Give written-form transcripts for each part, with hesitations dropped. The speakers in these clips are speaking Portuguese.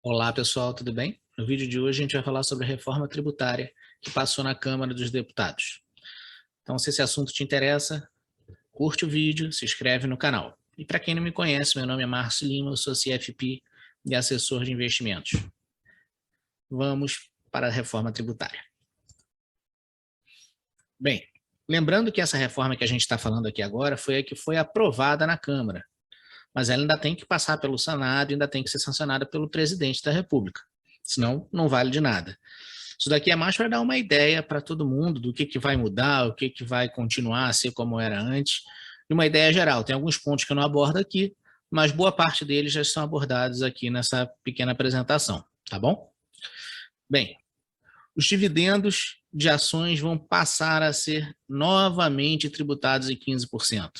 Olá pessoal, tudo bem? No vídeo de hoje a gente vai falar sobre a reforma tributária que passou na Câmara dos Deputados. Então, se esse assunto te interessa, curte o vídeo, se inscreve no canal. E para quem não me conhece, meu nome é Márcio Lima, eu sou CFP e assessor de investimentos. Vamos para a reforma tributária. Bem, lembrando que essa reforma que a gente está falando aqui agora foi a que foi aprovada na Câmara, mas ela ainda tem que passar pelo Senado e ainda tem que ser sancionada pelo presidente da República, senão não vale de nada. Isso daqui é mais para dar uma ideia para todo mundo do que vai mudar, o que vai continuar a ser como era antes, e uma ideia geral. Tem alguns pontos que eu não abordo aqui, mas boa parte deles já estão abordados aqui nessa pequena apresentação, tá bom? Bem, os dividendos de ações vão passar a ser novamente tributados em 15%.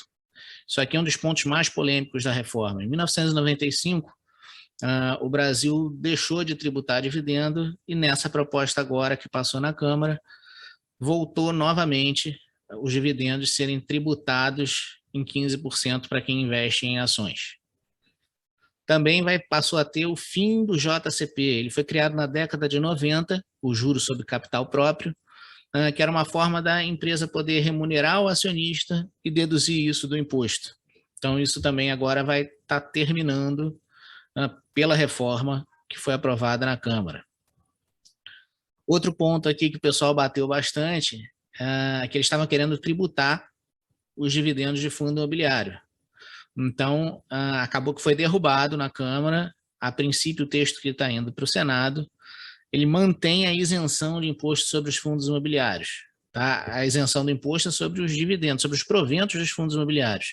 Isso aqui é um dos pontos mais polêmicos da reforma. Em 1995, o Brasil deixou de tributar dividendo e nessa proposta agora que passou na Câmara, voltou novamente os dividendos serem tributados em 15% para quem investe em ações. Também passou a ter o fim do JCP. Ele foi criado na década de 90, o juros sobre capital próprio, que era uma forma da empresa poder remunerar o acionista e deduzir isso do imposto. Então, isso também agora vai estar terminando pela reforma que foi aprovada na Câmara. Outro ponto aqui que o pessoal bateu bastante é que eles estavam querendo tributar os dividendos de fundo imobiliário. Então, acabou que foi derrubado na Câmara. A princípio, o texto que está indo para o Senado, ele mantém a isenção de imposto sobre os fundos imobiliários. Tá? A isenção do imposto é sobre os dividendos, sobre os proventos dos fundos imobiliários.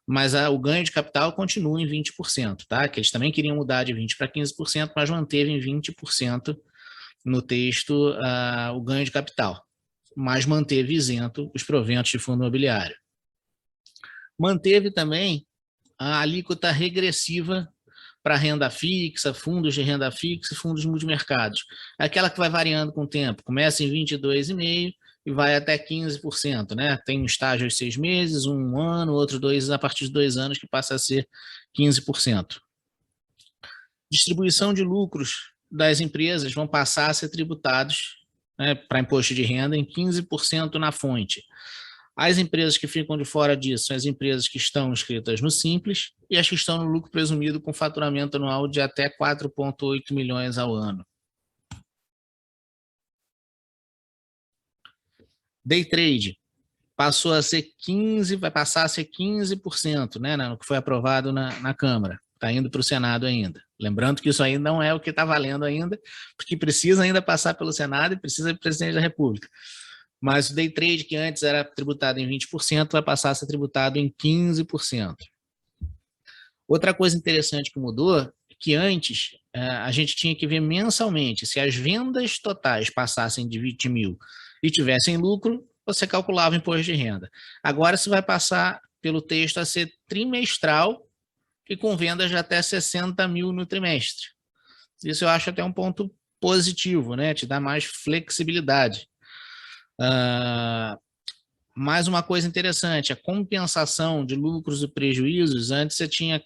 Mas o ganho de capital continua em 20%, tá? Que eles também queriam mudar de 20% para 15%, mas manteve em 20% no texto o ganho de capital, mas manteve isento os proventos de fundo imobiliário. Manteve também a alíquota regressiva para renda fixa, fundos de renda fixa e fundos multimercados. Aquela que vai variando com o tempo, começa em 22,5% e vai até 15%, né? Tem um estágio de 6 meses, um ano, outro a partir de 2 anos, que passa a ser 15%. Distribuição de lucros das empresas vão passar a ser tributados, né, para imposto de renda em 15% na fonte. As empresas que ficam de fora disso são as empresas que estão inscritas no Simples e as que estão no lucro presumido com faturamento anual de até 4,8 milhões ao ano. Day trade passou a ser 15%, vai passar a ser 15%, né, no que foi aprovado na Câmara. Está indo para o Senado ainda. Lembrando que isso aí não é o que está valendo ainda, porque precisa ainda passar pelo Senado e precisa do presidente da República. Mas o day trade, que antes era tributado em 20%, vai passar a ser tributado em 15%. Outra coisa interessante que mudou é que antes a gente tinha que ver mensalmente se as vendas totais passassem de 20 mil e tivessem lucro, você calculava o imposto de renda. Agora se vai passar pelo texto a ser trimestral e com vendas de até 60 mil no trimestre. Isso eu acho até um ponto positivo, né? Te dá mais flexibilidade. Mais uma coisa interessante, a compensação de lucros e prejuízos, antes você tinha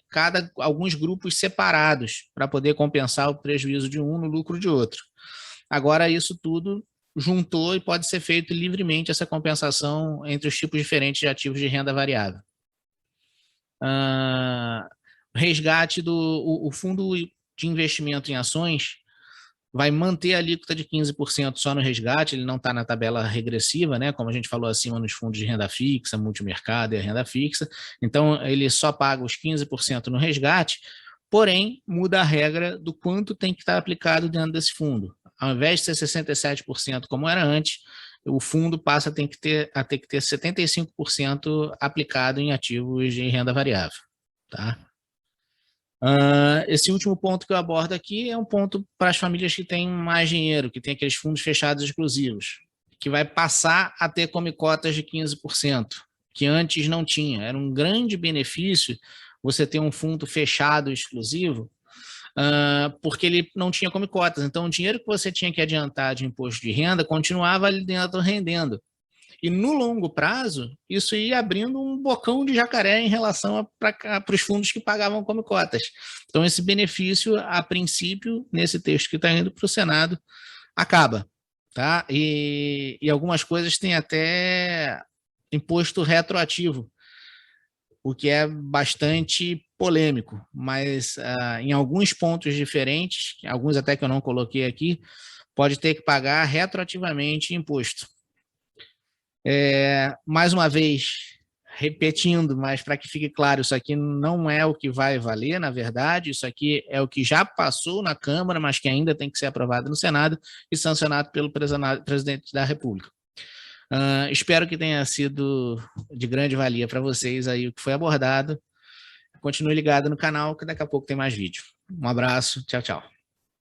alguns grupos separados para poder compensar o prejuízo de um no lucro de outro. Agora isso tudo juntou e pode ser feito livremente essa compensação entre os tipos diferentes de ativos de renda variável. Resgate o fundo de investimento em ações vai manter a alíquota de 15% só no resgate, ele não está na tabela regressiva, né, como a gente falou acima nos fundos de renda fixa, multimercado e a renda fixa, então ele só paga os 15% no resgate, porém muda a regra do quanto tem que estar aplicado dentro desse fundo. Ao invés de ser 67% como era antes, o fundo passa a ter que ter 75% aplicado em ativos de renda variável. Tá? Esse último ponto que eu abordo aqui é um ponto para as famílias que têm mais dinheiro, que têm aqueles fundos fechados exclusivos, que vai passar a ter come cotas de 15%, que antes não tinha. Era um grande benefício você ter um fundo fechado exclusivo, porque ele não tinha come cotas. Então, o dinheiro que você tinha que adiantar de imposto de renda continuava ali dentro rendendo. E no longo prazo, isso ia abrindo um bocão de jacaré em relação para os fundos que pagavam como cotas. Então, esse benefício, a princípio, nesse texto que está indo para o Senado, acaba. Tá? E algumas coisas têm até imposto retroativo, o que é bastante polêmico, mas em alguns pontos diferentes, alguns até que eu não coloquei aqui, pode ter que pagar retroativamente imposto. Mais uma vez, repetindo, mas para que fique claro, isso aqui não é o que vai valer, na verdade, isso aqui é o que já passou na Câmara, mas que ainda tem que ser aprovado no Senado e sancionado pelo presidente da República. Espero que tenha sido de grande valia para vocês aí o que foi abordado. Continue ligado no canal, que daqui a pouco tem mais vídeo. Um abraço, tchau, tchau.